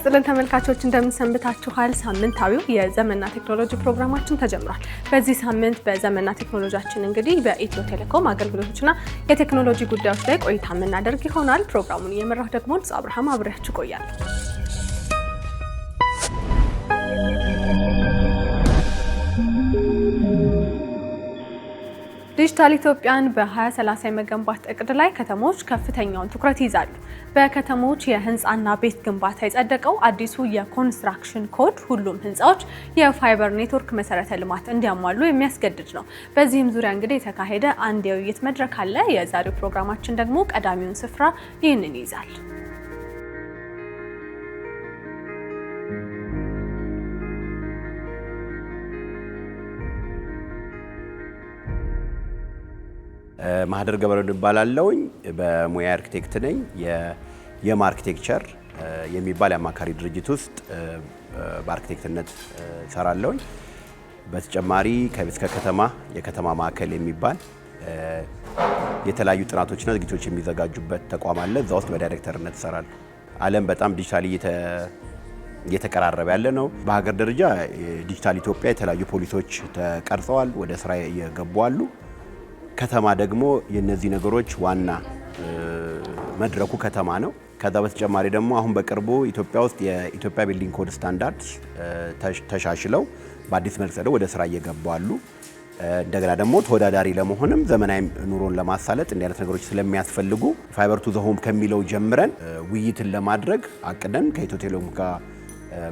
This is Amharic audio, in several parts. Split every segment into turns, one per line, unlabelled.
ይስጥልን ተመልካቾች እንደምን ሰንብታችኋል? ሳምንታዊው የዘመንና ቴክኖሎጂ ፕሮግራማችን ተጀምሯል። በዚህ ሳምንት በዘመንና ቴክኖሎጂያችን እንግዲህ በኢትዮ ቴሌኮም አገልግሎቶችና የቴክኖሎጂ ጉዳዮች ላይ ቆይታ የምናደርግ ይሆናል። ፕሮግራሙን እየመራሁ ደግሞ አብርሃም አብሬያችሁ ቆያለሁ። ዲጂታል ኢትዮጵያን በ2030 የመገንባት እቅድ ላይ ከተሞች ከፍተኛውን ትኩረት ይዛሉ። በከተሞች የህንፃና ቤት ግንባታ የጸደቀው አዲሱ የኮንስትራክሽን ኮድ ሁሉም ህንፃዎች የፋይበር ኔትወርክ መሰረተ ልማት እንዲያሟሉ የሚያስገድድ ነው። በዚህም ዙሪያ እንግዲህ የተካሄደ አንድ የውይይት መድረክ አለ። የዛሬው ፕሮግራማችን ደግሞ ቀዳሚውን ስፍራ ይህንን ይይዛል።
ማህደር ገበረው እባላለሁኝ። በሙያ አርኪቴክት ነኝ። የየም አርኪቴክቸር የሚባል የአማካሪ ድርጅት ውስጥ በአርኪቴክትነት ሰራለሁኝ። በተጨማሪ ከቤት ከከተማ የከተማ ማዕከል የሚባል የተለያዩ ጥናቶችና ዝግጅቶች የሚዘጋጁበት ተቋም አለ። እዛ ውስጥ በዳይሬክተርነት እሰራለሁ። ዓለም በጣም ዲጂታሊ እየተቀራረበ ያለ ነው። በሀገር ደረጃ ዲጂታል ኢትዮጵያ የተለያዩ ፖሊሲዎች ተቀርጸዋል፣ ወደ ስራ እየገቡ አሉ። ከተማ ደግሞ የነዚህ ነገሮች ዋና መድረኩ ከተማ ነው። ከዛ በተጨማሪ ደግሞ አሁን በቅርቡ ኢትዮጵያ ውስጥ የኢትዮጵያ ቢልዲንግ ኮድ ስታንዳርድ ተሻሽለው በአዲስ መልክ ወደ ስራ እየገቡ አሉ። እንደገና ደግሞ ተወዳዳሪ ለመሆንም ዘመናዊ ኑሮን ለማሳለጥ እንዲህ አይነት ነገሮች ስለሚያስፈልጉ ፋይበር ቱ ዘ ሆም ከሚለው ጀምረን ውይይትን ለማድረግ አቅደን ከኢትዮ ቴሌኮም ጋር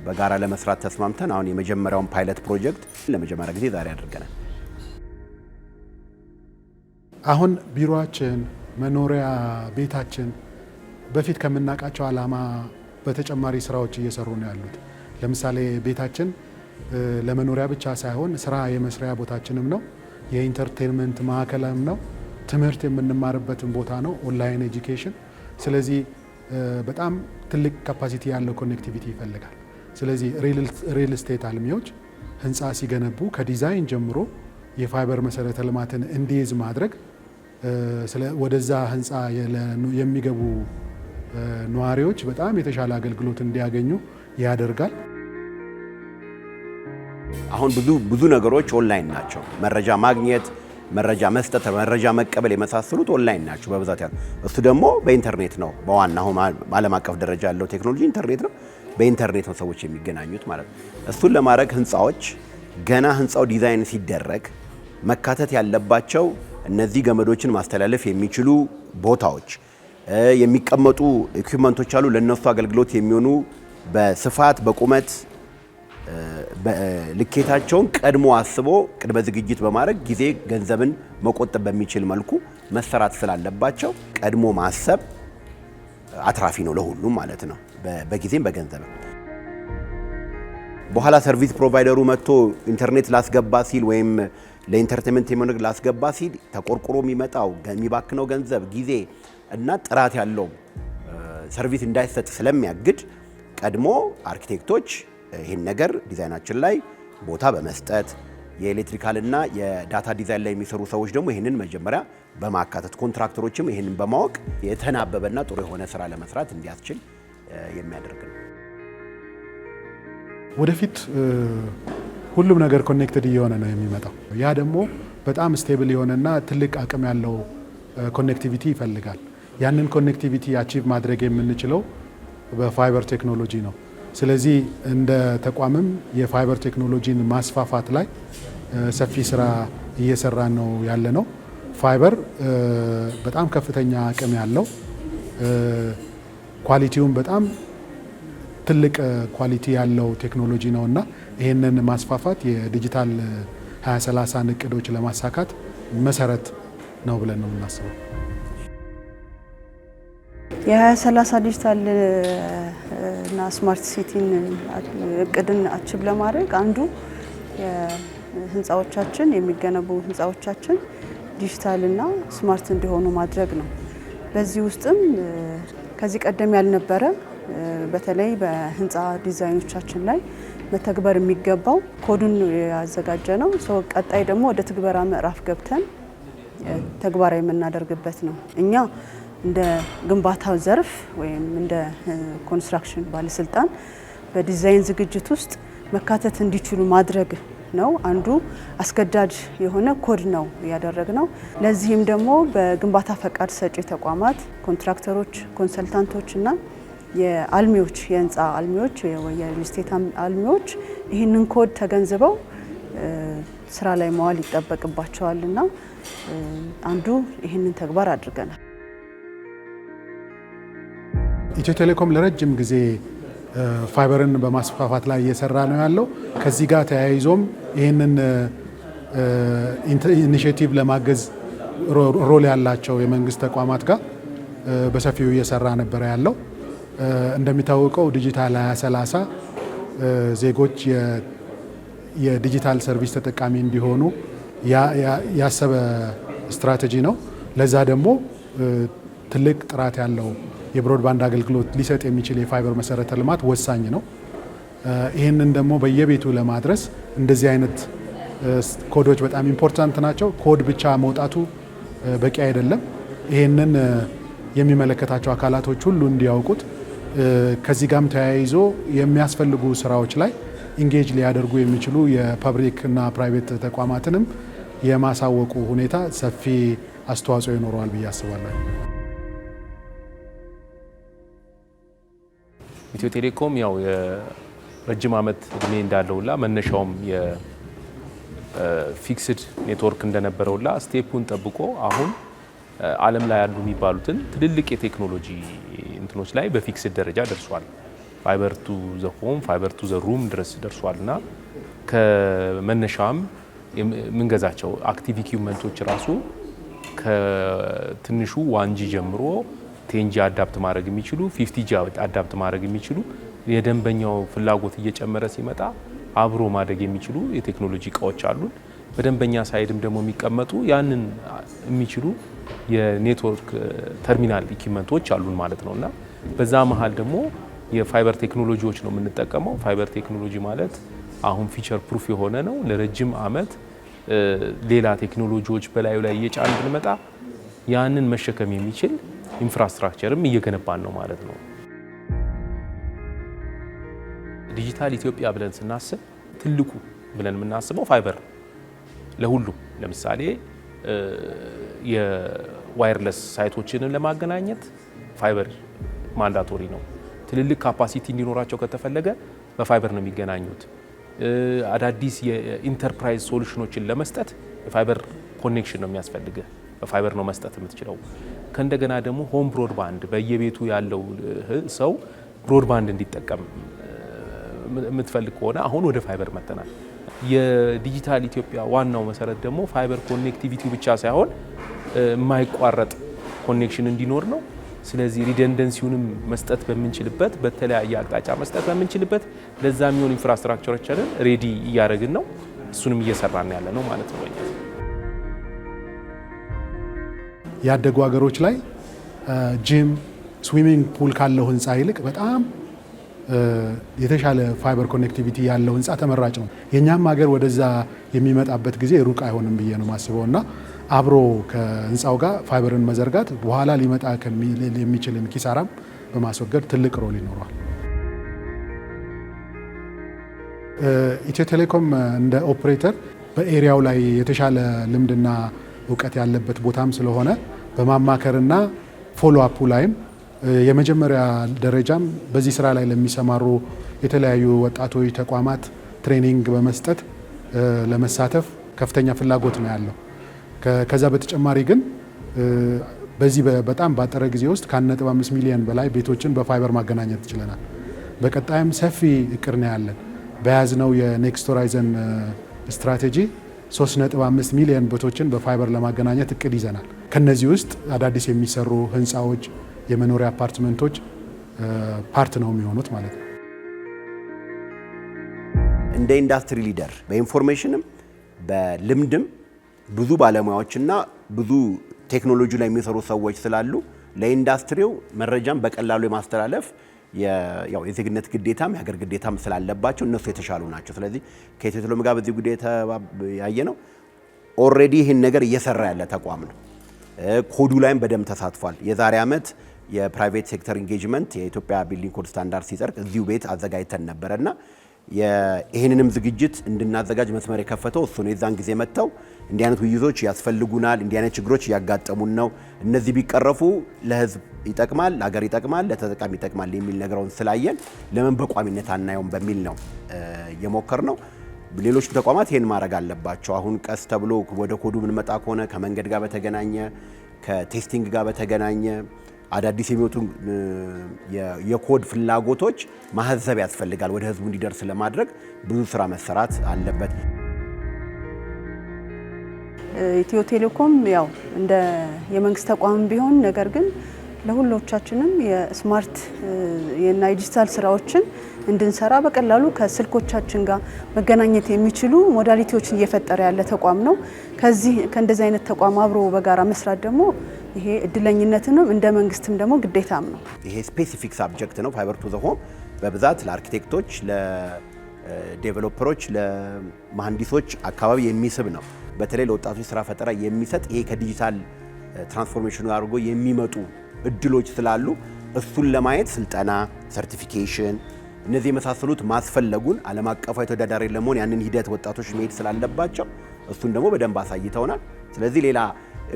በጋራ ለመስራት ተስማምተን አሁን የመጀመሪያውን ፓይለት ፕሮጀክት ለመጀመሪያ ጊዜ ዛሬ አድርገናል።
አሁን ቢሮአችን መኖሪያ ቤታችን በፊት ከምናውቃቸው ዓላማ በተጨማሪ ስራዎች እየሰሩ ነው ያሉት። ለምሳሌ ቤታችን ለመኖሪያ ብቻ ሳይሆን ስራ የመስሪያ ቦታችንም ነው፣ የኢንተርቴንመንት ማዕከልም ነው፣ ትምህርት የምንማርበትን ቦታ ነው፣ ኦንላይን ኤጁኬሽን። ስለዚህ በጣም ትልቅ ካፓሲቲ ያለው ኮኔክቲቪቲ ይፈልጋል። ስለዚህ ሪል ስቴት አልሚዎች ህንፃ ሲገነቡ ከዲዛይን ጀምሮ የፋይበር መሰረተ ልማትን እንዲይዝ ማድረግ ወደዛ ህንፃ የሚገቡ ነዋሪዎች በጣም የተሻለ አገልግሎት እንዲያገኙ ያደርጋል።
አሁን ብዙ ነገሮች ኦንላይን ናቸው። መረጃ ማግኘት፣ መረጃ መስጠት፣ መረጃ መቀበል የመሳሰሉት ኦንላይን ናቸው በብዛት ያለው። እሱ ደግሞ በኢንተርኔት ነው። በዋና አሁን ዓለም አቀፍ ደረጃ ያለው ቴክኖሎጂ ኢንተርኔት ነው። በኢንተርኔት ነው ሰዎች የሚገናኙት ማለት ነው። እሱን ለማድረግ ህንፃዎች ገና ህንፃው ዲዛይን ሲደረግ መካተት ያለባቸው እነዚህ ገመዶችን ማስተላለፍ የሚችሉ ቦታዎች፣ የሚቀመጡ ኢኩዊፕመንቶች አሉ። ለነሱ አገልግሎት የሚሆኑ በስፋት በቁመት ልኬታቸውን ቀድሞ አስቦ ቅድመ ዝግጅት በማድረግ ጊዜ ገንዘብን መቆጠብ በሚችል መልኩ መሰራት ስላለባቸው ቀድሞ ማሰብ አትራፊ ነው ለሁሉም ማለት ነው፣ በጊዜም በገንዘብም። በኋላ ሰርቪስ ፕሮቫይደሩ መጥቶ ኢንተርኔት ላስገባ ሲል ወይም ለኢንተርቴንመንት የሚሆን ላስገባ ሲል ተቆርቆሮ የሚመጣው የሚባክነው ገንዘብ፣ ጊዜ እና ጥራት ያለው ሰርቪስ እንዳይሰጥ ስለሚያግድ ቀድሞ አርኪቴክቶች ይህን ነገር ዲዛይናችን ላይ ቦታ በመስጠት የኤሌክትሪካልና የዳታ ዲዛይን ላይ የሚሰሩ ሰዎች ደግሞ ይህንን መጀመሪያ በማካተት ኮንትራክተሮችም ይህንን በማወቅ የተናበበና ጥሩ የሆነ ስራ ለመስራት እንዲያስችል የሚያደርግ ነው።
ወደፊት ሁሉም ነገር ኮኔክትድ እየሆነ ነው የሚመጣው። ያ ደግሞ በጣም ስቴብል የሆነና ትልቅ አቅም ያለው ኮኔክቲቪቲ ይፈልጋል። ያንን ኮኔክቲቪቲ አቺቭ ማድረግ የምንችለው በፋይበር ቴክኖሎጂ ነው። ስለዚህ እንደ ተቋምም የፋይበር ቴክኖሎጂን ማስፋፋት ላይ ሰፊ ስራ እየሰራን ነው ያለ ነው። ፋይበር በጣም ከፍተኛ አቅም ያለው ኳሊቲውን በጣም ትልቅ ኳሊቲ ያለው ቴክኖሎጂ ነውና ይሄንን ማስፋፋት የዲጂታል 2030 እቅዶች ለማሳካት መሰረት ነው ብለን ነው የምናስበው።
የ2030 ዲጂታል እና ስማርት ሲቲን እቅድን አቺቭ ለማድረግ አንዱ የህንፃዎቻችን የሚገነቡ ህንፃዎቻችን ዲጂታል እና ስማርት እንዲሆኑ ማድረግ ነው። በዚህ ውስጥም ከዚህ ቀደም ያልነበረ በተለይ በህንፃ ዲዛይኖቻችን ላይ መተግበር የሚገባው ኮዱን ያዘጋጀ ነው። ቀጣይ ደግሞ ወደ ትግበራ ምዕራፍ ገብተን ተግባራዊ የምናደርግበት ነው። እኛ እንደ ግንባታው ዘርፍ ወይም እንደ ኮንስትራክሽን ባለስልጣን በዲዛይን ዝግጅት ውስጥ መካተት እንዲችሉ ማድረግ ነው። አንዱ አስገዳጅ የሆነ ኮድ ነው ያደረግነው። ለዚህም ደግሞ በግንባታ ፈቃድ ሰጪ ተቋማት፣ ኮንትራክተሮች፣ ኮንሰልታንቶች እና የአልሚዎች የህንፃ አልሚዎች የሪል ስቴት አልሚዎች ይህንን ኮድ ተገንዝበው ስራ ላይ መዋል ይጠበቅባቸዋልና አንዱ ይህንን ተግባር አድርገናል።
ኢትዮ ቴሌኮም ለረጅም ጊዜ ፋይበርን በማስፋፋት ላይ እየሰራ ነው ያለው። ከዚህ ጋር ተያይዞም ይህንን ኢኒሼቲቭ ለማገዝ ሮል ያላቸው የመንግስት ተቋማት ጋር በሰፊው እየሰራ ነበር ያለው። እንደሚታወቀው ዲጂታል 2030 ዜጎች የዲጂታል ሰርቪስ ተጠቃሚ እንዲሆኑ ያሰበ ስትራቴጂ ነው። ለዛ ደግሞ ትልቅ ጥራት ያለው የብሮድባንድ አገልግሎት ሊሰጥ የሚችል የፋይበር መሰረተ ልማት ወሳኝ ነው። ይህንን ደግሞ በየቤቱ ለማድረስ እንደዚህ አይነት ኮዶች በጣም ኢምፖርታንት ናቸው። ኮድ ብቻ መውጣቱ በቂ አይደለም። ይህንን የሚመለከታቸው አካላቶች ሁሉ እንዲያውቁት ከዚህ ጋርም ተያይዞ የሚያስፈልጉ ስራዎች ላይ ኢንጌጅ ሊያደርጉ የሚችሉ የፐብሊክ እና ፕራይቬት ተቋማትንም የማሳወቁ ሁኔታ ሰፊ አስተዋጽኦ ይኖረዋል ብዬ አስባለሁ።
ኢትዮ ቴሌኮም ያው የረጅም ዓመት እድሜ እንዳለውላ መነሻውም የፊክስድ ኔትወርክ እንደነበረውላ ስቴፑን ጠብቆ አሁን ዓለም ላይ ያሉ የሚባሉትን ትልልቅ የቴክኖሎጂ እንትኖች ላይ በፊክስድ ደረጃ ደርሷል። ፋይበር ቱ ዘ ሆም፣ ፋይበር ቱ ዘ ሩም ድረስ ደርሷልና ከመነሻም የምንገዛቸው አክቲቭ ኢኩዊፕመንቶች ራሱ ከትንሹ 1G ጀምሮ 10G አዳፕት ማድረግ የሚችሉ 50G አዳፕት ማድረግ የሚችሉ የደንበኛው ፍላጎት እየጨመረ ሲመጣ አብሮ ማደግ የሚችሉ የቴክኖሎጂ እቃዎች አሉን። በደንበኛ ሳይድም ደግሞ የሚቀመጡ ያንን የሚችሉ የኔትወርክ ተርሚናል ኢኩዊፕመንቶች አሉን ማለት ነውና በዛ መሃል ደግሞ የፋይበር ቴክኖሎጂዎች ነው የምንጠቀመው። ፋይበር ቴክኖሎጂ ማለት አሁን ፊቸር ፕሩፍ የሆነ ነው። ለረጅም ዓመት ሌላ ቴክኖሎጂዎች በላዩ ላይ እየጫን ብንመጣ ያንን መሸከም የሚችል ኢንፍራስትራክቸርም እየገነባን ነው ማለት ነው። ዲጂታል ኢትዮጵያ ብለን ስናስብ ትልቁ ብለን የምናስበው ፋይበር ለሁሉም ለምሳሌ የዋየርለስ ሳይቶችንን ለማገናኘት ፋይበር ማንዳቶሪ ነው። ትልልቅ ካፓሲቲ እንዲኖራቸው ከተፈለገ በፋይበር ነው የሚገናኙት። አዳዲስ የኢንተርፕራይዝ ሶሉሽኖችን ለመስጠት የፋይበር ኮኔክሽን ነው የሚያስፈልገ፣ በፋይበር ነው መስጠት የምትችለው። ከእንደገና ደግሞ ሆም ብሮድባንድ በየቤቱ ያለው ሰው ብሮድባንድ እንዲጠቀም የምትፈልግ ከሆነ አሁን ወደ ፋይበር መጥተናል። የዲጂታል ኢትዮጵያ ዋናው መሰረት ደግሞ ፋይበር ኮኔክቲቪቲው ብቻ ሳይሆን የማይቋረጥ ኮኔክሽን እንዲኖር ነው። ስለዚህ ሪደንደንሲውንም መስጠት በምንችልበት በተለያየ አቅጣጫ መስጠት በምንችልበት ለዛ የሚሆን ኢንፍራስትራክቸሮችን ሬዲ እያደረግን ነው። እሱንም እየሰራን ያለ ነው ማለት ነው።
ያደጉ ሀገሮች ላይ ጂም፣ ስዊሚንግ ፑል ካለው ህንፃ ይልቅ በጣም የተሻለ ፋይበር ኮኔክቲቪቲ ያለው ህንፃ ተመራጭ ነው። የኛም ሀገር ወደዛ የሚመጣበት ጊዜ ሩቅ አይሆንም ብዬ ነው ማስበው እና አብሮ ከህንፃው ጋር ፋይበርን መዘርጋት በኋላ ሊመጣ የሚችልን ኪሳራም በማስወገድ ትልቅ ሮል ይኖረዋል። ኢትዮ ቴሌኮም እንደ ኦፕሬተር በኤሪያው ላይ የተሻለ ልምድና እውቀት ያለበት ቦታም ስለሆነ በማማከርና ፎሎ አፑ ላይም የመጀመሪያ ደረጃም በዚህ ስራ ላይ ለሚሰማሩ የተለያዩ ወጣቶች ተቋማት ትሬኒንግ በመስጠት ለመሳተፍ ከፍተኛ ፍላጎት ነው ያለው። ከዛ በተጨማሪ ግን በዚህ በጣም ባጠረ ጊዜ ውስጥ ከ1.5 ሚሊዮን በላይ ቤቶችን በፋይበር ማገናኘት ችለናል። በቀጣይም ሰፊ እቅድ ነው ያለን። በያዝነው የኔክስት ሆራይዘን ስትራቴጂ 3.5 ሚሊዮን ቤቶችን በፋይበር ለማገናኘት እቅድ ይዘናል። ከነዚህ ውስጥ አዳዲስ የሚሰሩ ህንፃዎች፣ የመኖሪያ አፓርትመንቶች ፓርት ነው የሚሆኑት ማለት ነው።
እንደ ኢንዱስትሪ ሊደር በኢንፎርሜሽንም በልምድም ብዙ ባለሙያዎችና ብዙ ቴክኖሎጂ ላይ የሚሰሩ ሰዎች ስላሉ ለኢንዱስትሪው መረጃም በቀላሉ የማስተላለፍ የዜግነት ግዴታም የሀገር ግዴታም ስላለባቸው እነሱ የተሻሉ ናቸው። ስለዚህ ከኢትዮ ቴሌኮም ጋር በዚህ ጉዳይ ያየ ነው። ኦልሬዲ ይህን ነገር እየሰራ ያለ ተቋም ነው። ኮዱ ላይም በደንብ ተሳትፏል። የዛሬ ዓመት የፕራይቬት ሴክተር ኢንጌጅመንት የኢትዮጵያ ቢልዲንግ ኮድ ስታንዳርድ ሲጸድቅ እዚሁ ቤት አዘጋጅተን ነበርና ይሄንንም ዝግጅት እንድናዘጋጅ መስመር የከፈተው እሱ ነው። የዛን ጊዜ መጥተው እንዲህ አይነት ውይይቶች ያስፈልጉናል፣ እንዲህ አይነት ችግሮች እያጋጠሙን ነው፣ እነዚህ ቢቀረፉ ለህዝብ ይጠቅማል፣ ለሀገር ይጠቅማል፣ ለተጠቃሚ ይጠቅማል የሚል ነገሩን ስላየን ለምን በቋሚነት አናየውም በሚል ነው የሞከር ነው። ሌሎች ተቋማት ይሄን ማድረግ አለባቸው። አሁን ቀስ ተብሎ ወደ ኮዱ ምንመጣ ከሆነ ከመንገድ ጋር በተገናኘ ከቴስቲንግ ጋር በተገናኘ አዳዲስ የሚወጡ የኮድ ፍላጎቶች ማህዘብ ያስፈልጋል። ወደ ህዝቡ እንዲደርስ ለማድረግ ብዙ ስራ መሰራት አለበት።
ኢትዮ ቴሌኮም ያው እንደ የመንግስት ተቋም ቢሆን ነገር ግን ለሁሎቻችንም የስማርት እና ዲጂታል ስራዎችን እንድንሰራ በቀላሉ ከስልኮቻችን ጋር መገናኘት የሚችሉ ሞዳሊቲዎችን እየፈጠረ ያለ ተቋም ነው። ከእንደዚህ አይነት ተቋም አብሮ በጋራ መስራት ደግሞ ይሄ እድለኝነትንም እንደ መንግስትም ደግሞ ግዴታም ነው።
ይሄ ስፔሲፊክ ሳብጀክት ነው። ፋይበር ቱ ዘ ሆም በብዛት ለአርኪቴክቶች፣ ለዴቨሎፐሮች፣ ለመሐንዲሶች አካባቢ የሚስብ ነው። በተለይ ለወጣቶች ስራ ፈጠራ የሚሰጥ ይሄ ከዲጂታል ትራንስፎርሜሽኑ አድርጎ የሚመጡ እድሎች ስላሉ እሱን ለማየት ስልጠና፣ ሰርቲፊኬሽን እነዚህ የመሳሰሉት ማስፈለጉን ዓለም አቀፋዊ ተወዳዳሪ ለመሆን ያንን ሂደት ወጣቶች መሄድ ስላለባቸው እሱን ደግሞ በደንብ አሳይተውናል። ስለዚህ ሌላ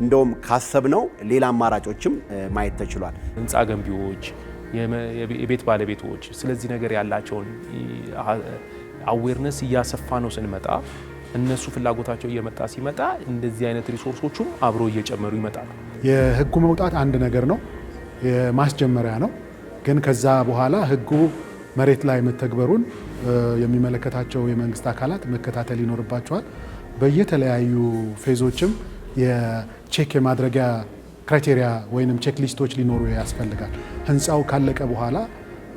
እንደውም ካሰብነው ሌላ አማራጮችም ማየት ተችሏል።
ህንፃ ገንቢዎች፣ የቤት ባለቤቶች ስለዚህ ነገር ያላቸውን አዌርነስ እያሰፋ ነው ስንመጣ እነሱ ፍላጎታቸው እየመጣ ሲመጣ እንደዚህ አይነት ሪሶርሶቹም አብሮ እየጨመሩ ይመጣሉ።
የህጉ መውጣት አንድ ነገር ነው፣ የማስጀመሪያ ነው። ግን ከዛ በኋላ ህጉ መሬት ላይ መተግበሩን የሚመለከታቸው የመንግስት አካላት መከታተል ይኖርባቸዋል። በየተለያዩ ፌዞችም የቼክ የማድረጊያ ክራይቴሪያ ወይንም ቼክ ሊስቶች ሊኖሩ ያስፈልጋል። ህንፃው ካለቀ በኋላ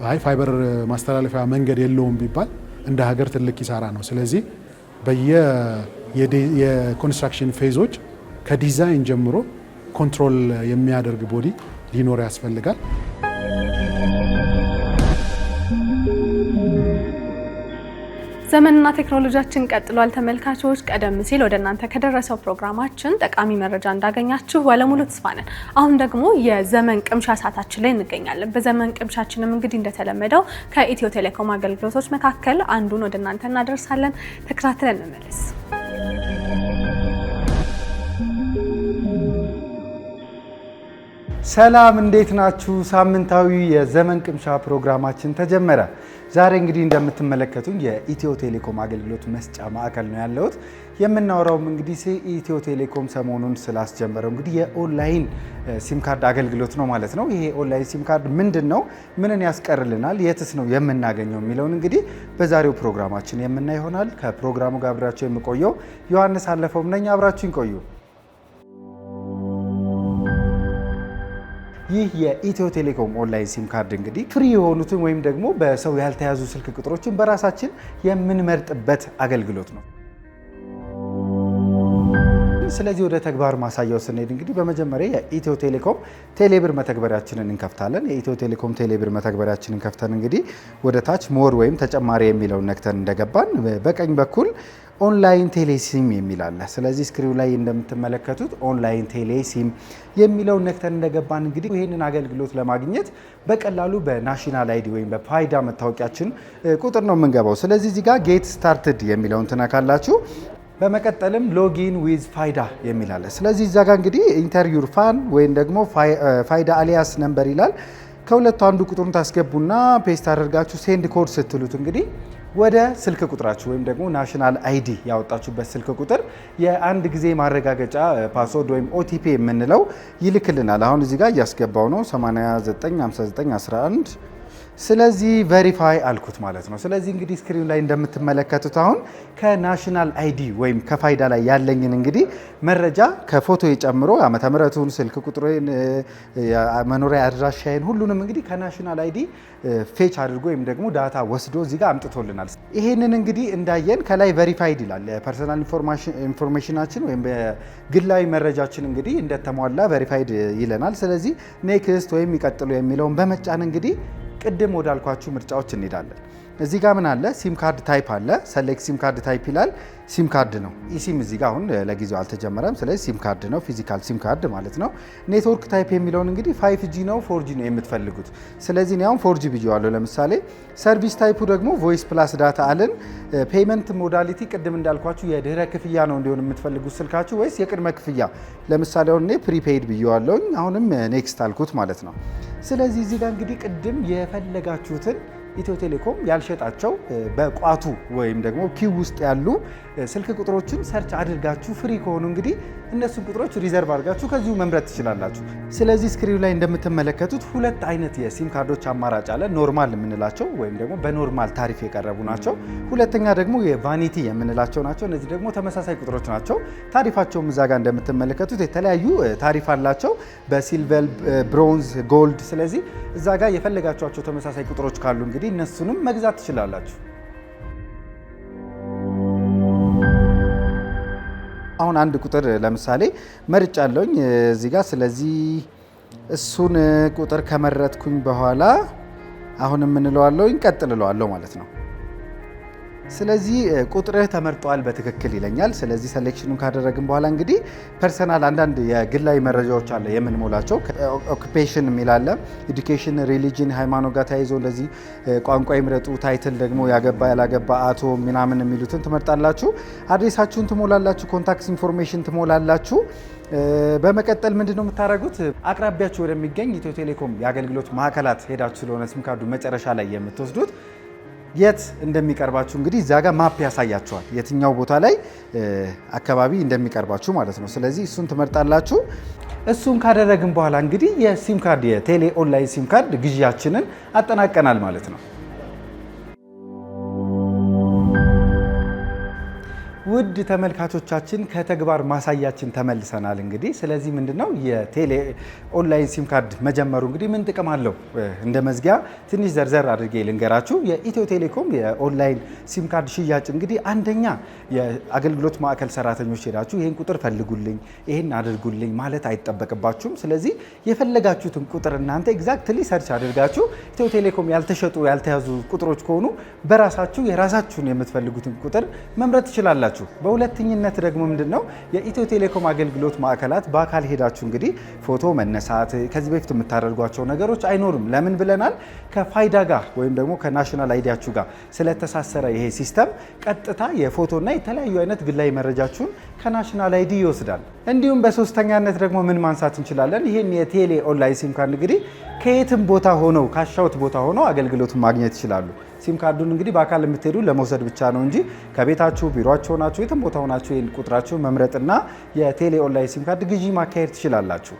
አይ ፋይበር ማስተላለፊያ መንገድ የለውም ቢባል እንደ ሀገር ትልቅ ኪሳራ ነው። ስለዚህ የኮንስትራክሽን ፌዞች ከዲዛይን ጀምሮ ኮንትሮል የሚያደርግ ቦዲ ሊኖር ያስፈልጋል።
ዘመንና ቴክኖሎጂያችን ቀጥሏል። ተመልካቾች ቀደም ሲል ወደ እናንተ ከደረሰው ፕሮግራማችን ጠቃሚ መረጃ እንዳገኛችሁ ባለሙሉ ተስፋ ነን። አሁን ደግሞ የዘመን ቅምሻ ሰዓታችን ላይ እንገኛለን። በዘመን ቅምሻችንም እንግዲህ እንደተለመደው ከኢትዮ ቴሌኮም አገልግሎቶች መካከል አንዱን ወደ እናንተ እናደርሳለን። ተከታትለን እንመለስ።
ሰላም እንዴት ናችሁ? ሳምንታዊ የዘመን ቅምሻ ፕሮግራማችን ተጀመረ። ዛሬ እንግዲህ እንደምትመለከቱኝ የኢትዮ ቴሌኮም አገልግሎት መስጫ ማዕከል ነው ያለሁት። የምናወራውም እንግዲህ ኢትዮ ቴሌኮም ሰሞኑን ስላስጀመረው እንግዲህ የኦንላይን ሲም ካርድ አገልግሎት ነው ማለት ነው። ይሄ ኦንላይን ሲም ካርድ ምንድን ነው? ምንን ያስቀርልናል? የትስ ነው የምናገኘው? የሚለውን እንግዲህ በዛሬው ፕሮግራማችን የምናይ ይሆናል። ከፕሮግራሙ ጋር አብራችሁ የምቆየው ዮሐንስ አለፈውም ነኝ። አብራችሁን ቆዩ። ይህ የኢትዮ ቴሌኮም ኦንላይን ሲም ካርድ እንግዲህ ፍሪ የሆኑትን ወይም ደግሞ በሰው ያልተያዙ ስልክ ቁጥሮችን በራሳችን የምንመርጥበት አገልግሎት ነው። ስለዚህ ወደ ተግባር ማሳያው ስንሄድ እንግዲህ በመጀመሪያ የኢትዮ ቴሌኮም ቴሌብር መተግበሪያችንን እንከፍታለን። የኢትዮ ቴሌኮም ቴሌብር መተግበሪያችንን ከፍተን እንግዲህ ወደ ታች ሞር ወይም ተጨማሪ የሚለውን ነክተን እንደገባን በቀኝ በኩል ኦንላይን ቴሌሲም የሚል አለ። ስለዚህ ስክሪኑ ላይ እንደምትመለከቱት ኦንላይን ቴሌሲም የሚለውን ነክተን እንደገባን እንግዲህ ይህንን አገልግሎት ለማግኘት በቀላሉ በናሽናል አይዲ ወይም በፋይዳ መታወቂያችን ቁጥር ነው የምንገባው። ስለዚህ እዚህ ጋር ጌት ስታርትድ የሚለውን ትነካላችሁ። በመቀጠልም ሎጊን ዊዝ ፋይዳ የሚል አለ። ስለዚህ እዛ ጋር እንግዲህ ኢንተር ዩር ፋን ወይም ደግሞ ፋይዳ አሊያስ ነምበር ይላል። ከሁለቱ አንዱ ቁጥሩን ታስገቡና ፔስት አድርጋችሁ ሴንድ ኮድ ስትሉት እንግዲህ ወደ ስልክ ቁጥራችሁ ወይም ደግሞ ናሽናል አይዲ ያወጣችሁበት ስልክ ቁጥር የአንድ ጊዜ ማረጋገጫ ፓስወርድ ወይም ኦቲፒ የምንለው ይልክልናል። አሁን እዚህ ጋር እያስገባው ነው 895911። ስለዚህ ቬሪፋይ አልኩት ማለት ነው። ስለዚህ እንግዲህ ስክሪኑ ላይ እንደምትመለከቱት አሁን ከናሽናል አይዲ ወይም ከፋይዳ ላይ ያለኝን እንግዲህ መረጃ ከፎቶ ጨምሮ ዓመተ ምሕረቱን፣ ስልክ ቁጥሬን፣ መኖሪያ አድራሻዬን ሁሉንም እንግዲህ ከናሽናል አይዲ ፌች አድርጎ ወይም ደግሞ ዳታ ወስዶ እዚህ ጋር አምጥቶልናል። ይሄንን እንግዲህ እንዳየን ከላይ ቬሪፋይድ ይላል። የፐርሰናል ኢንፎርሜሽናችን ወይም በግላዊ መረጃችን እንግዲህ እንደተሟላ ቬሪፋይድ ይለናል። ስለዚህ ኔክስት ወይም ይቀጥሉ የሚለውን በመጫን እንግዲህ ቅድም ወዳልኳችሁ ምርጫዎች እንሄዳለን። እዚህ ጋር ምን አለ? ሲም ካርድ ታይፕ አለ። ሰሌክት ሲም ካርድ ታይፕ ይላል። ሲም ካርድ ነው። ኢሲም እዚህ ጋር አሁን ለጊዜው አልተጀመረም። ስለዚህ ሲም ካርድ ነው፣ ፊዚካል ሲም ካርድ ማለት ነው። ኔትወርክ ታይፕ የሚለውን እንግዲህ 5G ነው 4G ነው የምትፈልጉት። ስለዚህ እኔ አሁን 4G ብዬዋለሁ ለምሳሌ። ሰርቪስ ታይፑ ደግሞ ቮይስ ፕላስ ዳታ አለን። ፔመንት ሞዳሊቲ ቅድም እንዳልኳችሁ የድህረ ክፍያ ነው እንዲሆን የምትፈልጉት ስልካችሁ ወይስ የቅድመ ክፍያ? ለምሳሌ አሁን እኔ ፕሪፔይድ ብዬዋለሁ። አሁንም ኔክስት አልኩት ማለት ነው። ስለዚህ እዚህ ጋር እንግዲህ ቅድም የፈለጋችሁትን ኢትዮ ቴሌኮም ያልሸጣቸው በቋቱ ወይም ደግሞ ኪው ውስጥ ያሉ ስልክ ቁጥሮችን ሰርች አድርጋችሁ ፍሪ ከሆኑ እንግዲህ እነሱን ቁጥሮች ሪዘርቭ አድርጋችሁ ከዚሁ መምረጥ ትችላላችሁ። ስለዚህ ስክሪኑ ላይ እንደምትመለከቱት ሁለት አይነት የሲም ካርዶች አማራጭ አለ። ኖርማል የምንላቸው ወይም ደግሞ በኖርማል ታሪፍ የቀረቡ ናቸው። ሁለተኛ ደግሞ የቫኒቲ የምንላቸው ናቸው። እነዚህ ደግሞ ተመሳሳይ ቁጥሮች ናቸው። ታሪፋቸውም እዛ ጋር እንደምትመለከቱት የተለያዩ ታሪፍ አላቸው፣ በሲልቨር፣ ብሮንዝ፣ ጎልድ። ስለዚህ እዛ ጋር የፈለጋችኋቸው ተመሳሳይ ቁጥሮች ካሉ እንግዲህ እነሱንም መግዛት ትችላላችሁ። አሁን አንድ ቁጥር ለምሳሌ መርጫለሁኝ እዚህ ጋር። ስለዚህ እሱን ቁጥር ከመረጥኩኝ በኋላ አሁን የምንለዋለሁኝ ቀጥልለዋለሁ ማለት ነው። ስለዚህ ቁጥርህ ተመርጧል በትክክል ይለኛል። ስለዚህ ሴሌክሽኑን ካደረግን በኋላ እንግዲህ ፐርሰናል አንዳንድ የግላዊ መረጃዎች አለ የምንሞላቸው። ኦኩፔሽን የሚል አለ፣ ኤዱኬሽን፣ ሪሊጅን፣ ሃይማኖት ጋር ተያይዞ እንደዚህ ቋንቋ ይምረጡ፣ ታይትል ደግሞ ያገባ ያላገባ፣ አቶ ምናምን የሚሉትን ትመርጣላችሁ። አድሬሳችሁን ትሞላላችሁ፣ ኮንታክት ኢንፎርሜሽን ትሞላላችሁ። በመቀጠል ምንድነው የምታደርጉት? አቅራቢያችሁ ወደሚገኝ ኢትዮ ቴሌኮም የአገልግሎት ማዕከላት ሄዳችሁ ስለሆነ ሲም ካርዱ መጨረሻ ላይ የምትወስዱት የት እንደሚቀርባችሁ እንግዲህ እዛ ጋር ማፕ ያሳያችኋል፣ የትኛው ቦታ ላይ አካባቢ እንደሚቀርባችሁ ማለት ነው። ስለዚህ እሱን ትመርጣላችሁ። እሱን ካደረግን በኋላ እንግዲህ የሲም ካርድ የቴሌ ኦንላይን ሲም ካርድ ግዢያችንን አጠናቀናል ማለት ነው። ውድ ተመልካቾቻችን ከተግባር ማሳያችን ተመልሰናል። እንግዲህ ስለዚህ ምንድነው የቴሌ ኦንላይን ሲም ካርድ መጀመሩ እንግዲህ ምን ጥቅም አለው? እንደ መዝጊያ ትንሽ ዘርዘር አድርጌ ልንገራችሁ። የኢትዮ ቴሌኮም የኦንላይን ሲም ካርድ ሽያጭ እንግዲህ አንደኛ የአገልግሎት ማዕከል ሰራተኞች ሄዳችሁ ይህን ቁጥር ፈልጉልኝ፣ ይህን አድርጉልኝ ማለት አይጠበቅባችሁም። ስለዚህ የፈለጋችሁትን ቁጥር እናንተ ኤግዛክትሊ ሰርች አድርጋችሁ ኢትዮ ቴሌኮም ያልተሸጡ ያልተያዙ ቁጥሮች ከሆኑ በራሳችሁ የራሳችሁን የምትፈልጉትን ቁጥር መምረጥ ትችላላችሁ። በሁለተኝነት ደግሞ ምንድነው የኢትዮ ቴሌኮም አገልግሎት ማዕከላት በአካል ሄዳችሁ እንግዲህ ፎቶ መነሳት ከዚህ በፊት የምታደርጓቸው ነገሮች አይኖርም። ለምን ብለናል? ከፋይዳ ጋር ወይም ደግሞ ከናሽናል አይዲያችሁ ጋር ስለተሳሰረ ይሄ ሲስተም ቀጥታ የፎቶና የተለያዩ አይነት ግላዊ መረጃችሁን ከናሽናል አይዲ ይወስዳል። እንዲሁም በሶስተኛነት ደግሞ ምን ማንሳት እንችላለን? ይሄን የቴሌ ኦንላይን ሲም ካርድ እንግዲህ ከየትም ቦታ ሆነው ካሻውት ቦታ ሆነው አገልግሎቱን ማግኘት ይችላሉ። ሲም ካርዱን እንግዲህ በአካል የምትሄዱ ለመውሰድ ብቻ ነው እንጂ ከቤታችሁ ቢሮአችሁ ሆናችሁ የትም ቦታ ሆናችሁ ይሄን ቁጥራችሁ መምረጥና የቴሌ ኦንላይን ሲም ካርድ ግዢ ማካሄድ ትችላላችሁ።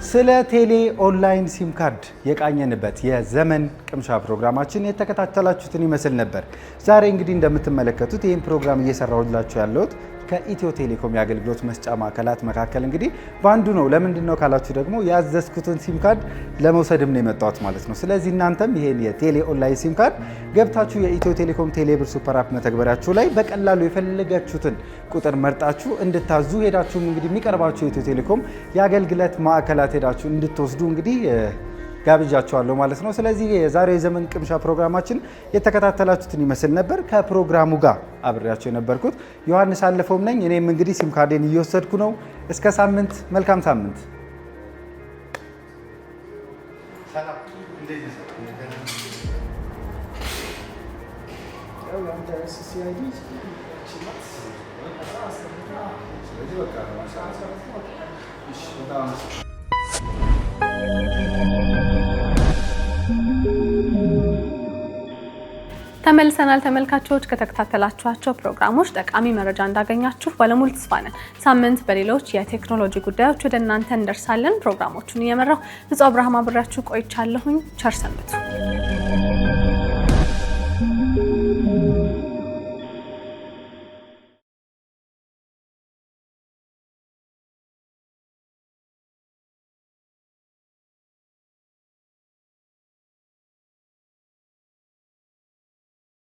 ስለ ቴሌ ኦንላይን ሲም ካርድ የቃኘንበት የዘመን ቅምሻ ፕሮግራማችን የተከታተላችሁትን ይመስል ነበር። ዛሬ እንግዲህ እንደምትመለከቱት ይህን ፕሮግራም እየሰራሁላችሁ ያለሁት ከኢትዮ ቴሌኮም የአገልግሎት መስጫ ማዕከላት መካከል እንግዲህ በአንዱ ነው። ለምንድን ነው ካላችሁ ደግሞ ያዘዝኩትን ሲም ካርድ ለመውሰድም ነው የመጣሁት ማለት ነው። ስለዚህ እናንተም ይሄን የቴሌ ኦንላይን ሲም ካርድ ገብታችሁ የኢትዮ ቴሌኮም ቴሌብር ሱፐር አፕ መተግበሪያችሁ ላይ በቀላሉ የፈለጋችሁትን ቁጥር መርጣችሁ እንድታዙ ሄዳችሁም እንግዲህ የሚቀርባችሁ የኢትዮ ቴሌኮም የአገልግሎት ማዕከላት ሄዳችሁ እንድትወስዱ እንግዲህ ጋብዣችኋለሁ ማለት ነው። ስለዚህ የዛሬው የዘመን ቅምሻ ፕሮግራማችን የተከታተላችሁትን ይመስል ነበር። ከፕሮግራሙ ጋር አብሬያችሁ የነበርኩት ዮሐንስ አለፈውም ነኝ። እኔም እንግዲህ ሲም ካርዴን እየወሰድኩ ነው። እስከ ሳምንት፣ መልካም ሳምንት።
ተመልሰናል ተመልካቾች። ከተከታተላችኋቸው ፕሮግራሞች ጠቃሚ መረጃ እንዳገኛችሁ ባለሙሉ ተስፋ ነን። ሳምንት በሌሎች የቴክኖሎጂ ጉዳዮች ወደ እናንተ እንደርሳለን። ፕሮግራሞቹን እየመራው ንጹህ አብርሃም አብሬያችሁ ቆይቻለሁኝ። ቸር ሰንብቱ።